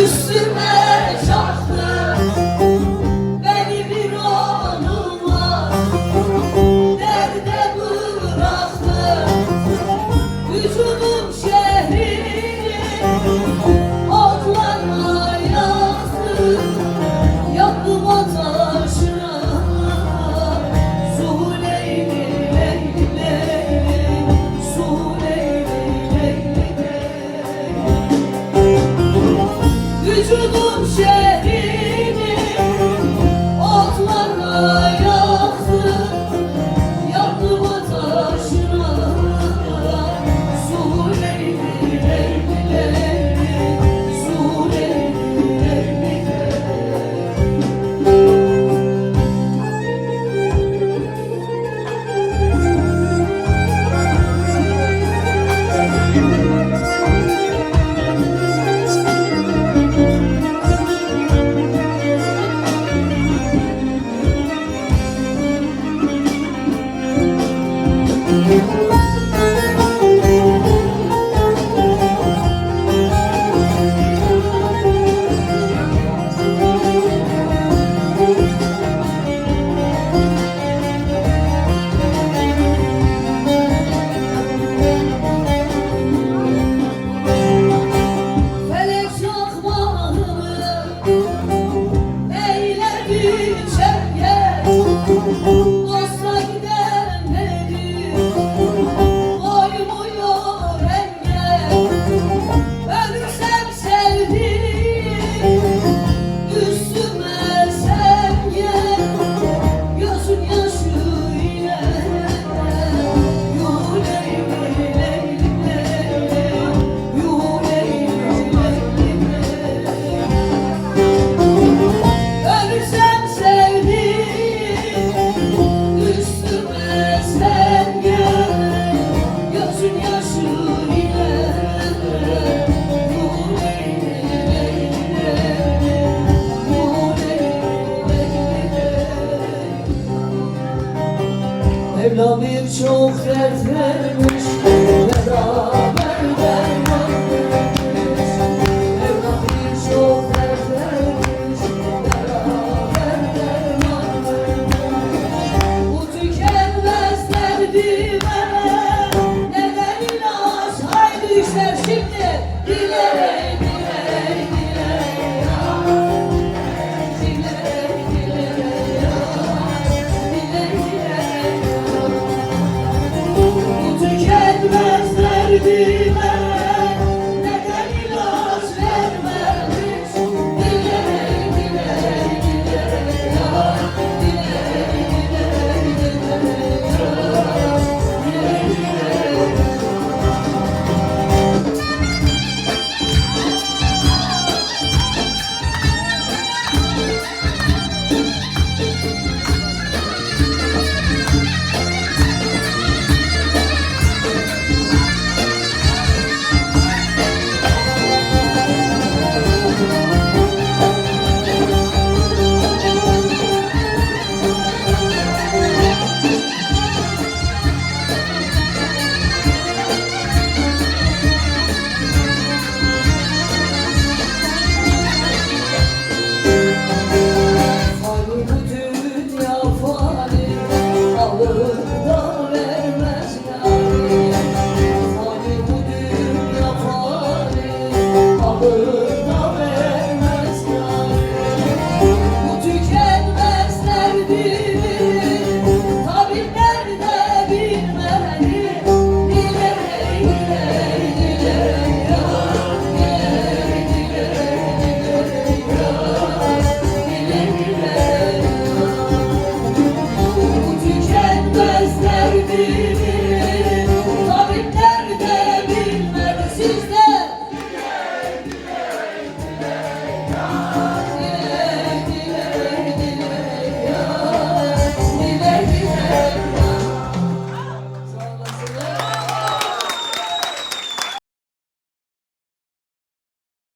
Üstüme çaktı beni bir onunla, derde bıraktı vücudum şehrini, otlarla yaktı, yaktım ateşine. Su leyli leyli leyli, su leyli leyli leyli. Vücudum şehrini otlarla yaktı, yaktım ateşine. Su leyli leyli leyli, su leyli leyli leyli. Felek çakmağını eyledi çenge, dosta gidenleri koymuyor renge. Ölürsem sevdiğim üstüme sen gel, gözün yaşı ile. Yu leyli leyli leyli, yu leyli leyli leyli. Ölürsem sevdiğim üstüme sen gel, gözün yaşı ile. Yu leyli leyli leyli, yu leyli leyli leyli. Mevlam birçok dert vermiş